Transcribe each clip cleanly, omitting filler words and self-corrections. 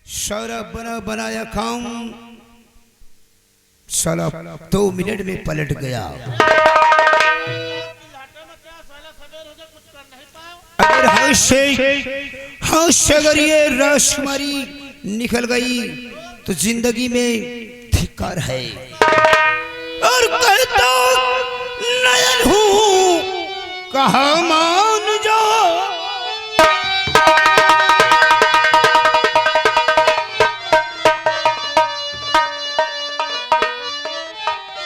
सारा बना बनाया काम साला 2 मिनट में पलट गया। अगर हाथ से अगर ये राजकुमारी निकल गई तो जिंदगी में धिक्कार है। और कहता नयन हूँ कहा मान जा।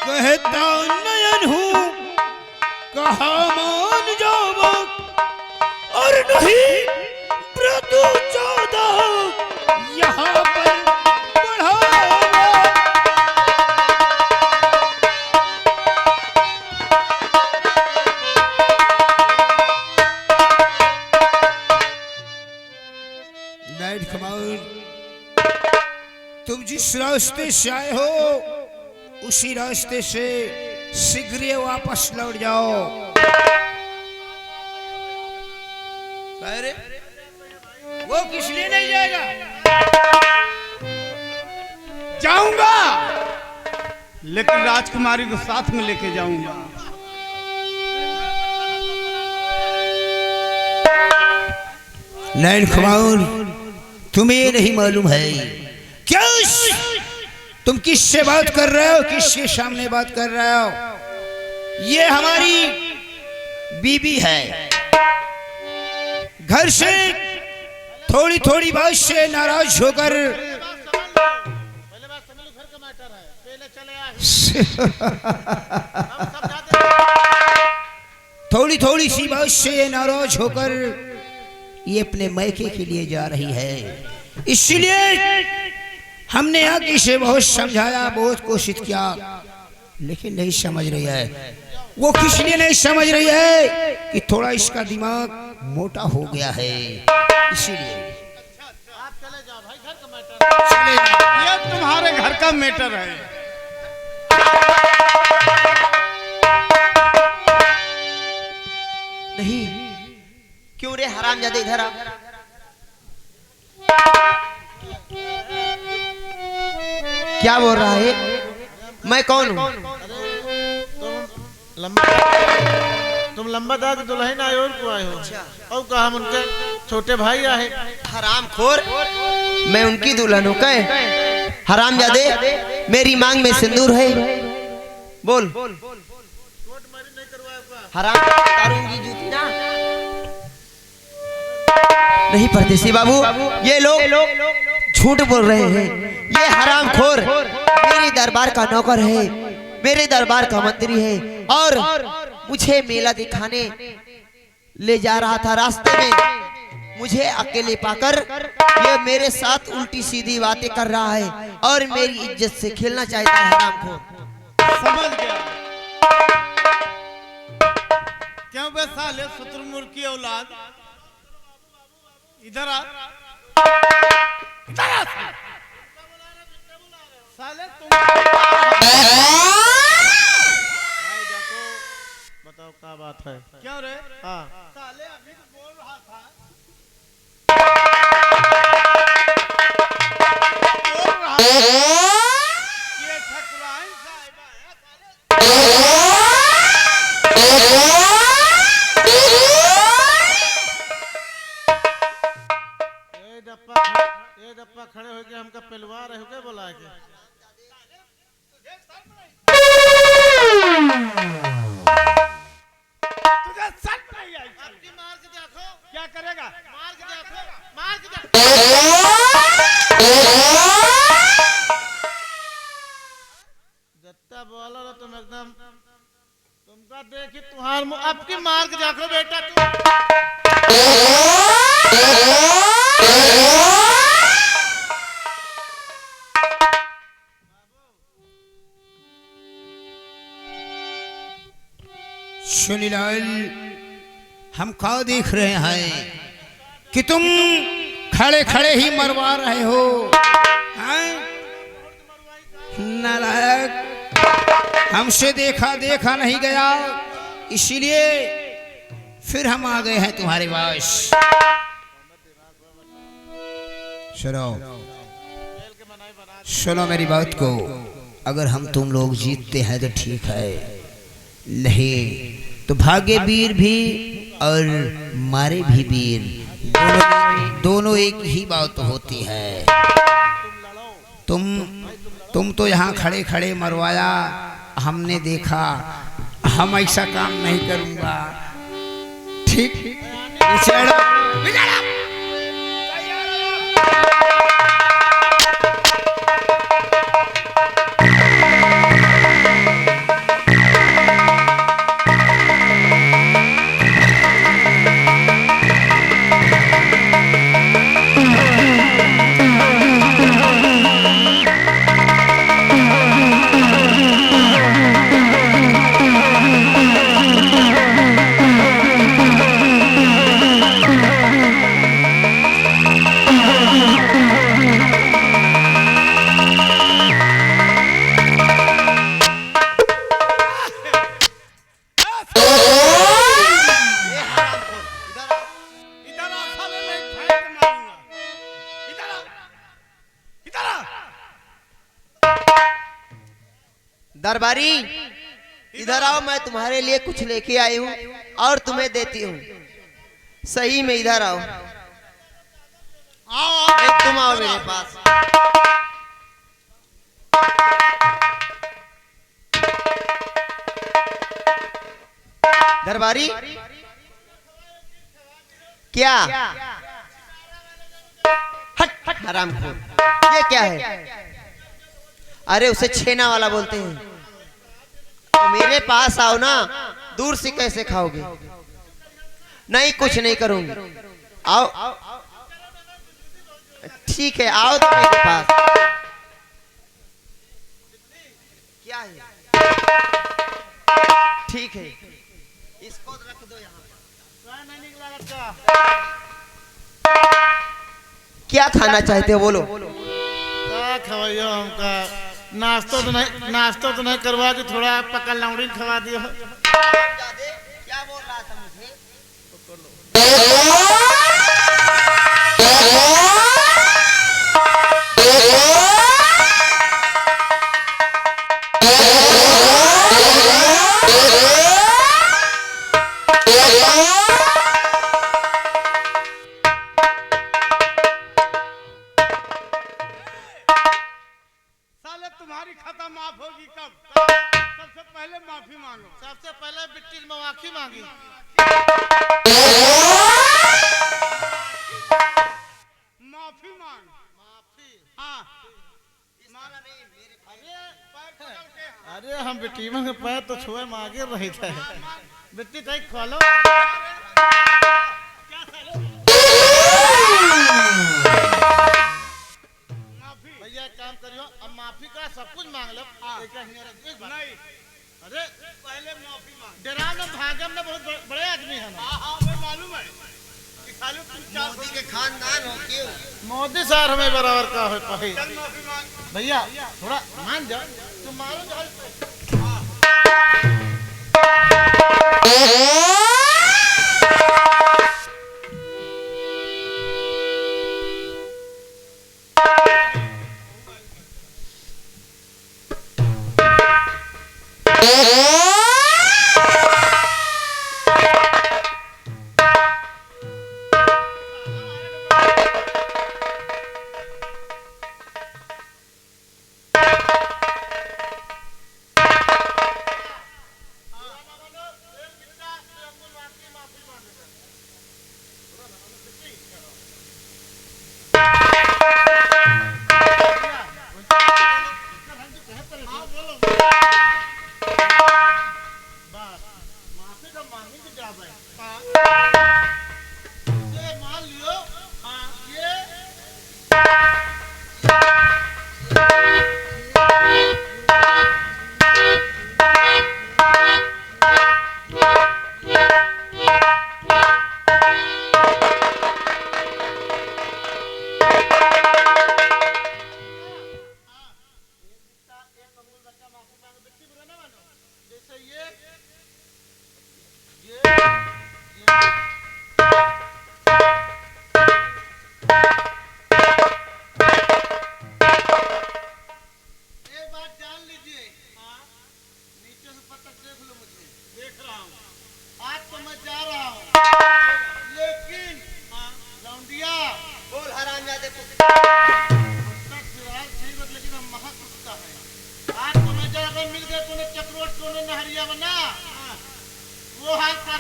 कहता नयन हूँ कहा मान जाओ और नहीं प्रतु 14 यहाँ पर बढ़ावा। नाइट कमांड, तुम जिस रास्ते से आए हो उसी रास्ते से शीघ्र वापस लौट जाओ। अरे वो किस लिए नहीं जाएगा? जाऊंगा, लेकिन राजकुमारी को साथ में लेके जाऊंगा। नाइन खमाउन, तुम्हें ये नहीं मालूम है क्या तुम किससे बात कर रहे हो? किसके सामने बात कर रहे हो? ये हमारी बीबी है। घर से थोड़ी थोड़ी बात से नाराज होकर थोड़ी थोड़ी सी बात से नाराज होकर ये अपने मैके के लिए जा रही है। इसलिए हमने आगे इसे बहुत समझाया, बहुत कोशिश किया, लेकिन नहीं समझ रही है। वो किस लिए नहीं समझ रही है कि थोड़ा इसका दिमाग मोटा हो गया है, इसीलिए। आप चले जाओ भाई, घर का मैटर ये तुम्हारे घर का मैटर है। नहीं, क्यों रे हरामजादे, इधर आ। क्या बोल रहा है? मैं कौन हूँ? तुम लंबा दाग दुल्हन आए और क्यों आए हो? और कहा हम उनके छोटे भाई आए। हरामखोर, मैं उनकी दुल्हन हूँ क्या? हरामजादे, मेरी मांग में सिंदूर है, बोल। हराम करूंगी जूती ना। नहीं परदेसी बाबू, ये लोग झूठ बोल रहे हैं। ये हरामखोर मेरे दरबार का नौकर है, मेरे दरबार का मंत्री है, और मुझे मेला दिखाने ले जा रहा था। रास्ते में मुझे अकेले पाकर ये मेरे साथ उल्टी सीधी बातें कर रहा है और मेरी इज्जत से खेलना चाहता है। हरामखोर। समझ गया। क्यों बे साले शुतुरमुर्ग की औलाद, इधर आ। इधर आ साले। तुम बताओ क्या बात है? क्यों रे? हाँ, साले अभी तो बोल रहा था। ये ठकुराइन साहिबा है साले। ये डप्पा खड़े हो गए, हमका पिलवा रहे हो क्या बोला के? तुझे शक नहीं आई? आपकी मार के देखो। क्या करेगा? मार के देखो, मार के देखो। जत्ता बोला ना तुम एकदम, तुमका देखी तुम्हार आपकी मार के देखो बेटा। सुनीलाल, हम क्या देख रहे हैं कि तुम खड़े खड़े ही मरवा रहे हो? नालायक, हमसे देखा देखा नहीं गया, इसीलिए फिर हम आ गए हैं तुम्हारे पास। सुनो, सुनो मेरी बात को, अगर हम तुम लोग जीतते हैं तो ठीक है, नहीं तो भागे वीर भी और मारे भी वीर, दोनों एक ही बात होती है। तुम तो यहाँ खड़े खड़े मरवाया, हमने देखा, हम ऐसा काम नहीं करूँगा। ठीक दरबारी, इधर आओ, मैं तुम्हारे लिए कुछ लेके आई हूँ और तुम्हें देती हूँ। सही में इधर आओ। तुम आओ मेरे पास। दरबारी, क्या? हट हट हरामखोर, ये क्या है? अरे उसे छेना वाला बोलते हैं। तो मेरे पास आओ ना, दूर से कैसे खाओगे? नहीं, कुछ नहीं करूंगी। आओ, ठीक है, आओ तो मेरे पास। क्या है? ठीक है, इसको रख दो यहाँ। क्या खाना चाहते हो बोलो? क्या खवाइयो हमका? नाश्ता तो नहीं करवा के थोड़ा पका लौड़ी खवा दियो। क्या बोल रहा था मुझे? तुम्हारी खता माफ होगी कब? सबसे पहले माफी मांगो। सबसे पहले बिट्टी माफी मांगी। माफी मांग। माफी? हाँ। अरे हम बिट्टी में पैर तो छुए मांगे रहे थे। बिट्टी टाइट खोलो। भैया काम करियो, अब माफी का सब कुछ मांग लो। नहीं, अरे पहले माफी मांग। डराव में भागम में बहुत बड़े आदमी है ना। हाँ, मुझे मालूम है कि खाली तुम चार मोदी के खानदान हो क्यों? मोदी साहब हमें बराबर का है पाही। चल माफी मांग। भैया थोड़ा मान जाओ, तुम मारो जो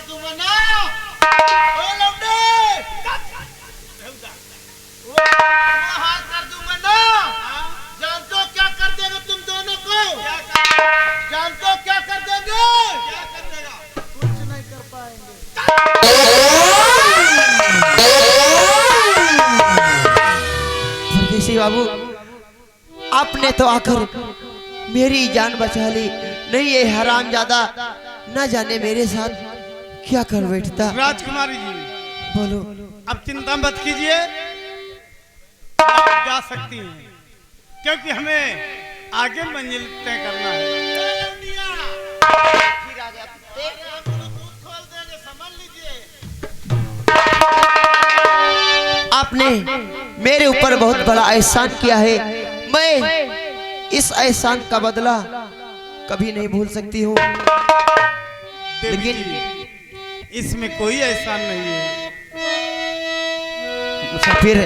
दूंगा ना। ओ लौंडे, वो हाल कर दूंगा ना। जानते हो क्या कर देगा तुम दोनों को? जानते हो क्या कर देंगे? क्या कर देगा? कुछ नहीं कर पाएंगे। परदेसी बाबू, आपने तो आकर मेरी जान बचा ली। नहीं, ये हरामजादा न जाने मेरे साथ क्या कर बैठता। राजकुमारी जी, बोलो। अब चिंता मत कीजिए, आप जा सकती हैं, क्योंकि हमें आगे मंजिल तय करना है। खोल देंगे, समझ लीजिए। आपने मेरे ऊपर बहुत बड़ा एहसान किया है। मैं इस एहसान का बदला कभी नहीं भूल सकती हूँ। देवी लेकिन जी, इसमें कोई एहसान नहीं है। मुसाफिर,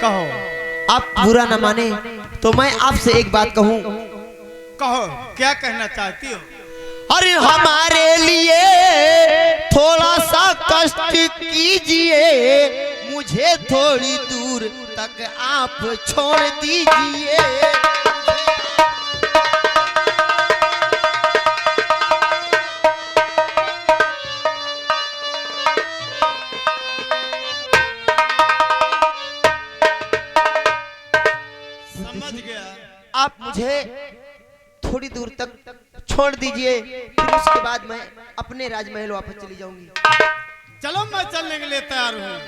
कहो आप बुरा न माने तो मैं आपसे एक बात कहूँ। कहो, क्या कहना चाहती हो? अरे हमारे लिए थोड़ा सा कष्ट कीजिए, मुझे थोड़ी दूर तक आप छोड़ दीजिए। समझ गया। आप मुझे थोड़ी दूर तक छोड़ दीजिए, फिर उसके बाद मैं अपने राजमहल वापस चली जाऊंगी। चलो, मैं चलने के लिए तैयार हूँ।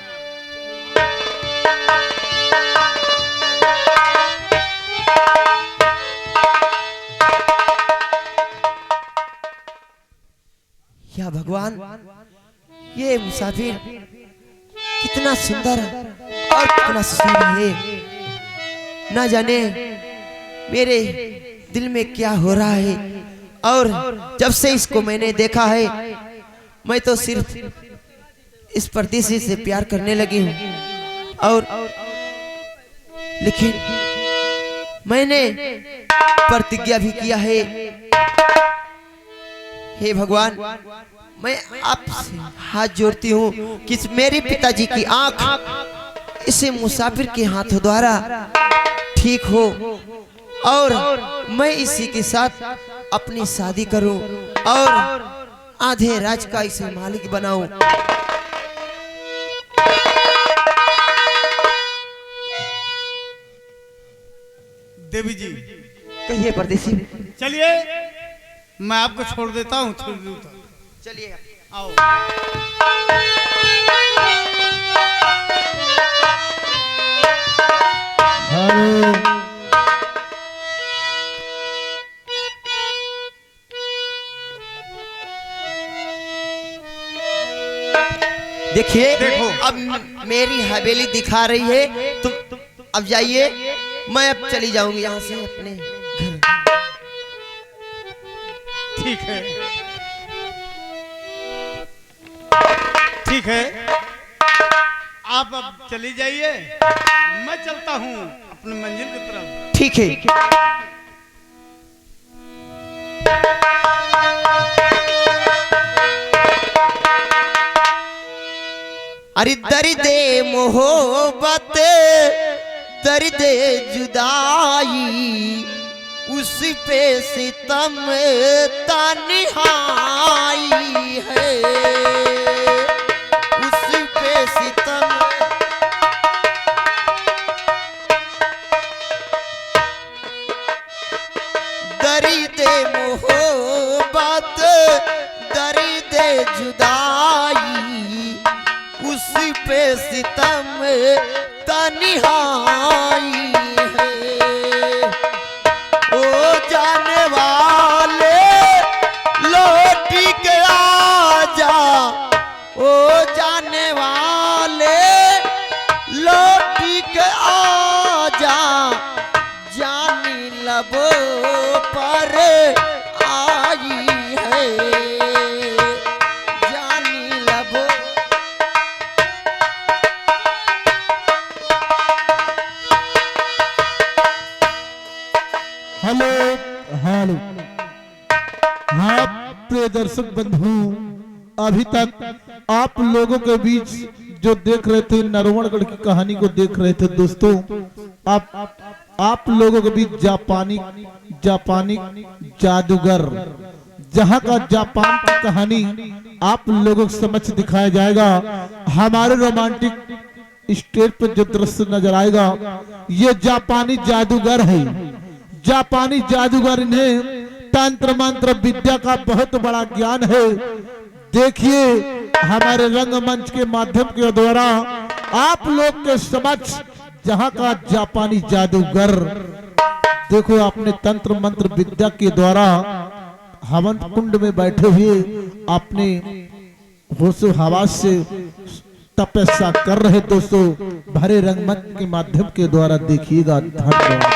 या भगवान, ये मुसाफिर कितना सुंदर और कितना सुशील है। ना जाने मेरे दिल में क्या हो रहा है। और जब से इसको मैंने देखा है, मैं तो सिर्फ इस परदेसी से प्यार करने लगी हूँ। और लेकिन मैंने प्रतिज्ञा भी किया है। हे भगवान, मैं आपसे हाथ जोड़ती हूँ कि मेरे पिताजी की आंख इसे मुसाफिर के हाथों द्वारा ठीक हो और मैं इसी के साथ अपनी शादी करूं और आधे राज का इसे मालिक बनाऊं। देवी जी, कहिए परदेसी। चलिए, मैं आपको छोड़ देता हूँ। छोड़ दूँ चलिए, आओ। देखिए, देखो। अब मेरी हवेली दिखा रही है। तुम अब जाइए, मैं अब चली जाऊंगी यहाँ से अपने घर। ठीक है, ठीक है, आप अब चली जाइए, मैं चलता हूँ अपनी मंजिल की तरफ। ठीक है। अरे दर्दे मोहब्बत, दर्दे जुदाई, उस पे सितम तन्हाई है, उस पे सितम। दर्दे मोहब्बत, दर्दे जुदाई, उस पे सितम तन्हाई है। ओ जाने वाले लौट के आजा, ओ जाने वाले लौट के आजा, जानी लबों पर आई है, जानी लबों। हेलो हेलो, हाँ प्रिय दर्शक बंधु, अभी तक आप लोगों के बीच जो देख रहे थे नरवणगढ़ की कहानी को देख रहे थे दोस्तों। आप लोगों के बीच जापानी जादूगर जहां का जापान की कहानी आप लोगों के समक्ष दिखाया जाएगा। हमारे रोमांटिक स्टेज पर जो दृश्य नजर आएगा ये जापानी जादूगर है। जापानी जादूगर, इन्हें तंत्र मंत्र विद्या का बहुत बड़ा ज्ञान है। देखिए हमारे रंगमंच के माध्यम के द्वारा आप लोग के समक्ष जहां का जापानी जादूगर, देखो अपने तंत्र मंत्र विद्या के द्वारा हवन कुंड में बैठे हुए अपने होशो हवास से तपस्या कर रहे दोस्तों। भरे रंगमंच के माध्यम के द्वारा देखिएगा। धन्यवाद।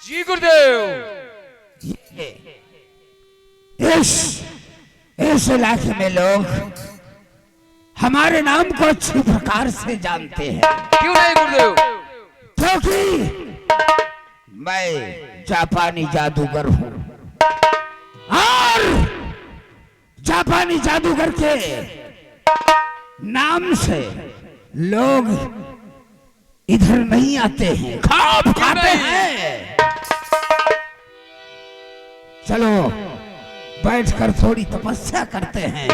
जी गुरुदेव। इस इलाके में लोग हमारे नाम को अच्छी प्रकार से जानते हैं। क्यों नहीं गुरुदेव? क्योंकि मैं जापानी जादूगर हूँ और जापानी जादूगर के नाम से लोग इधर नहीं आते हैं, खौफ खाते हैं। चलो बैठकर थोड़ी तपस्या करते हैं।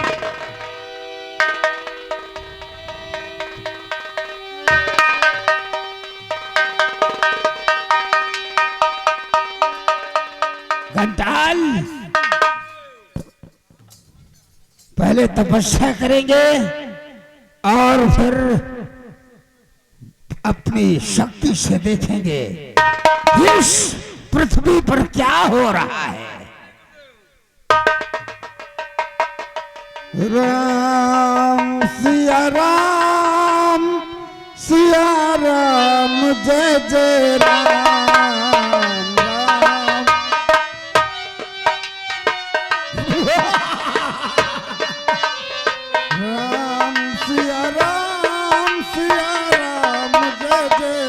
घंटाल, पहले तपस्या करेंगे और फिर अपनी शक्ति से देखेंगे इस पृथ्वी पर क्या हो रहा है। राम सिया राम जय जय राम राम। राम सिया राम जय जय।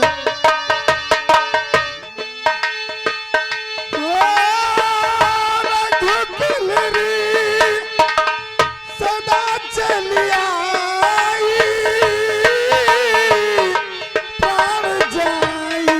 सदा चलिया प्राण जाई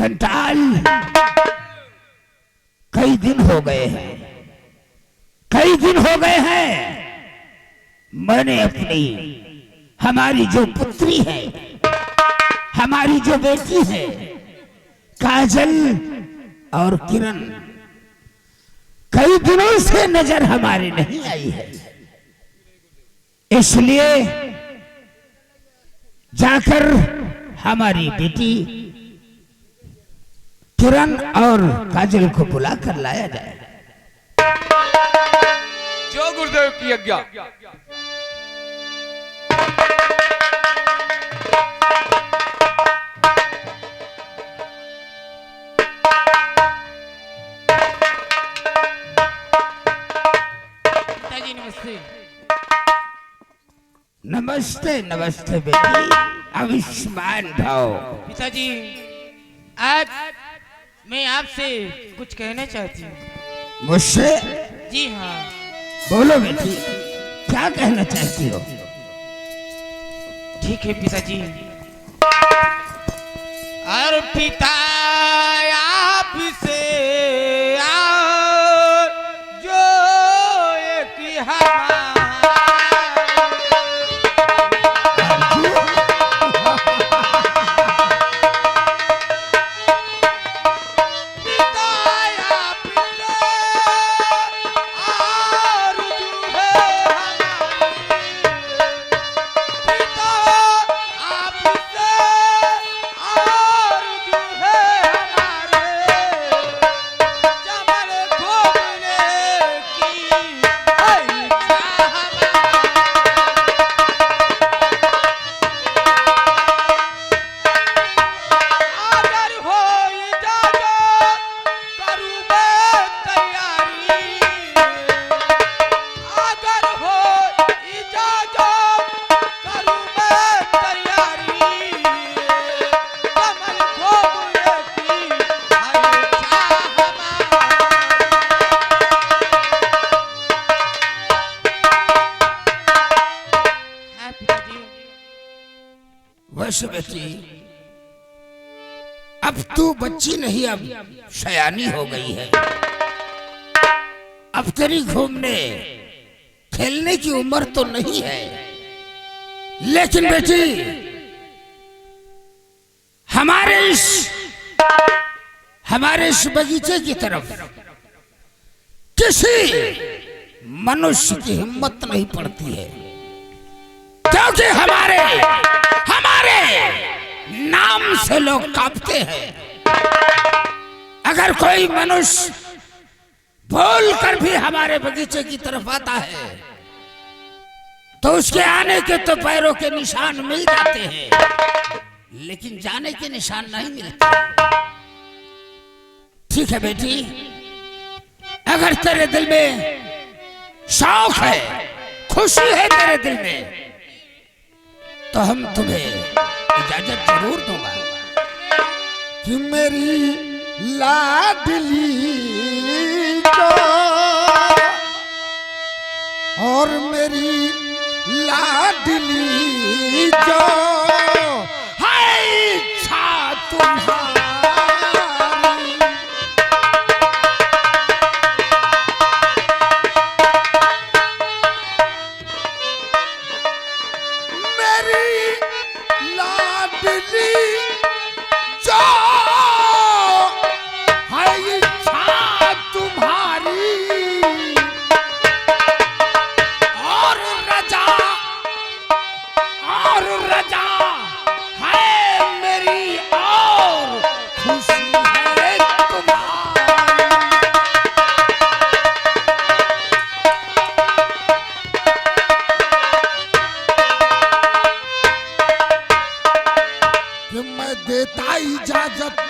घंटाल, कई दिन हो गए हैं, कई दिन हो गए हैं मैंने अपनी, हमारी जो पुत्री है, हमारी जो बेटी है काजल और किरण, कई दिनों से नजर हमारी नहीं आई है। इसलिए जाकर हमारी बेटी किरण और काजल को बुला कर लाया जाए। जो गुरुदेव की आज्ञा। पिताजी नमस्ते। नमस्ते नमस्ते बेटी, आयुष्मान भव। पिताजी आज मैं आपसे कुछ कहना चाहती हूँ। मुझसे? जी हाँ। बोलो बेटी, क्या कहना चाहती हो? ठीक है पिताजी। और पिता आपसे जो एक हमारा बेटी, अब तू बच्ची नहीं, अब सयानी हो गई है। अब तेरी घूमने खेलने की उम्र तो नहीं है। लेकिन बेटी, हमारे इस बगीचे की तरफ किसी मनुष्य की हिम्मत नहीं पड़ती है, क्योंकि हमारे नाम से लोग कांपते हैं। अगर कोई मनुष्य बोल कर भी हमारे बगीचे की तरफ आता है तो उसके आने के तो पैरों के निशान मिल जाते हैं, लेकिन जाने के निशान नहीं मिलते। ठीक है बेटी, अगर तेरे दिल में शौक है, खुशी है तेरे दिल में, तो हम तुम्हें इजाजत जरूर दूंगा कि मेरी लाडली को और मेरी लाडली जो है इच्छा तुम्हारी, देता इजाजत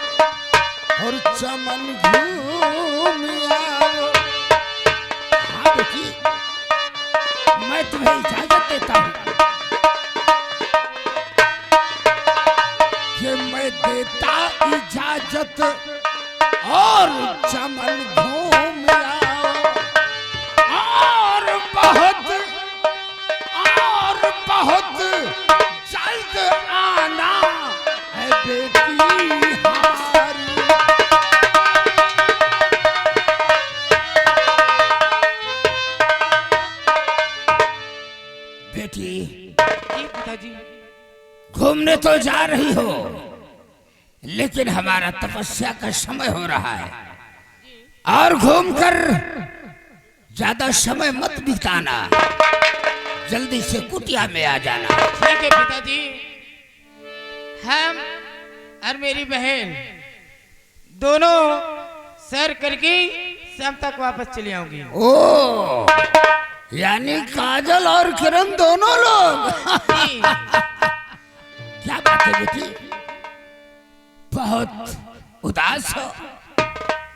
और चमन घूम आओ। हाँ बेटी, मैं तुम्हें इजाजत देता हूँ कि मैं देता इजाजत और चमन घूम आओ, और बहुत जल्द आना है बेटी हमारी। तो जा रही हो, लेकिन हमारा तपस्या का समय हो रहा है और घूमकर ज्यादा समय मत बिताना, जल्दी से कुटिया में आ जाना। ठीक है पिताजी, हम और मेरी बहन दोनों सैर करके शाम तक वापस चले आऊंगी। ओ, यानी काजल और किरण दोनों लोग। जी, क्या बात है बेटी, बहुत उदास हो,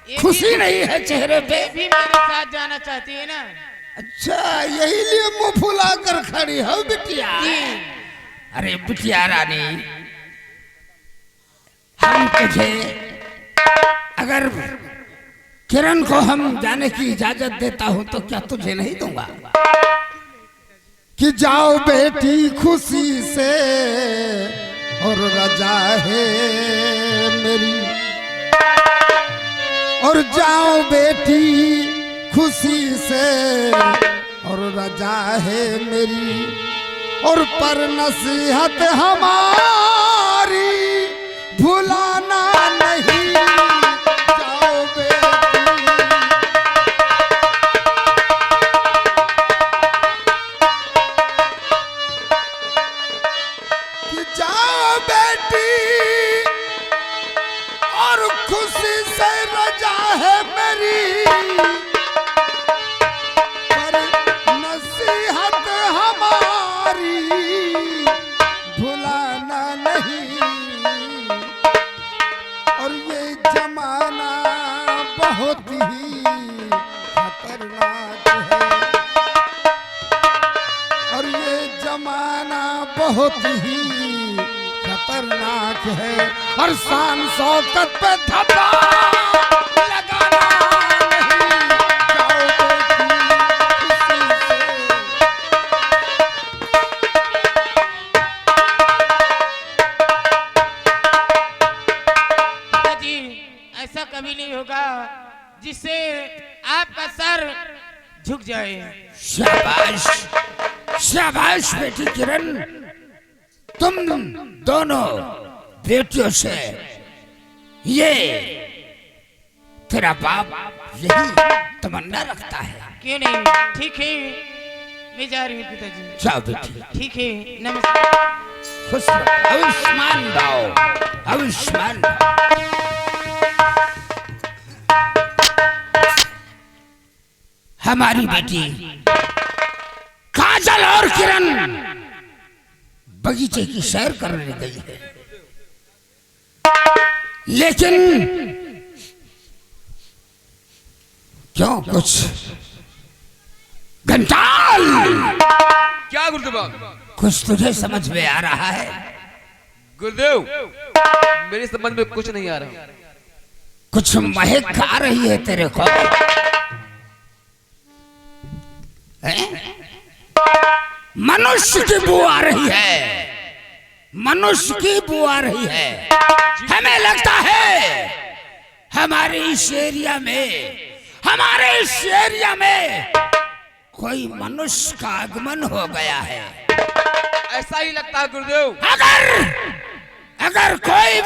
ये खुशी नहीं है चेहरे पे। ये भी मेरे साथ जाना चाहती है ना। अच्छा, यही लिए मुंह फुला कर खड़ी हो बिटिया। जी। अरे बिटिया रानी, हम तुझे अगर किरण को हम जाने की इजाजत देता हूं तो क्या तुझे नहीं दूंगा कि जाओ बेटी खुशी से, और रजा है मेरी, और जाओ बेटी खुशी से, और रजा है मेरी, और पर नसीहत हमारी भुलाना नहीं, जाओ बेटी। कि जाओ बेटी और खुशी से रजा है मेरी, पर नसीहत हमारी भुलाना नहीं, और ये जमाना बहुत ही खतरनाक है, और ये जमाना बहुत ही खतरनाक है, और शान शौकत पे धब्बा लगाना नहीं, जाओ बेटी खुशी से। पिताजी, ऐसा कभी नहीं होगा जिससे आपका सर झुक जाए। शाबाश, शाबाश बेटी किरण, तुम दोनों बेटियों से ये तेरा बाप यही तमन्ना रखता है। क्यों नहीं, ठीक है, मैं जा रही हूँ पिताजी। जाओ बेटी, ठीक है, नमस्कार। खुश रहो, आयुष्मान रहो, आयुष्मान रहो। हमारी बेटी काजल और किरण बगीचे की सैर करने गई है, लेकिन क्यों कुछ घंटाल, क्या गुरुदेव? कुछ तुझे समझ में आ रहा है? गुरुदेव, मेरी समझ में कुछ नहीं आ रहा। कुछ महक आ रही है तेरे को, हैं? मनुष्य की बू आ रही है, मनुष्य की बू आ रही है। हमें लगता है हमारे इस एरिया में, हमारे इस एरिया में कोई मनुष्य का आगमन हो गया है। ऐसा ही लगता है गुरुदेव। अगर कोई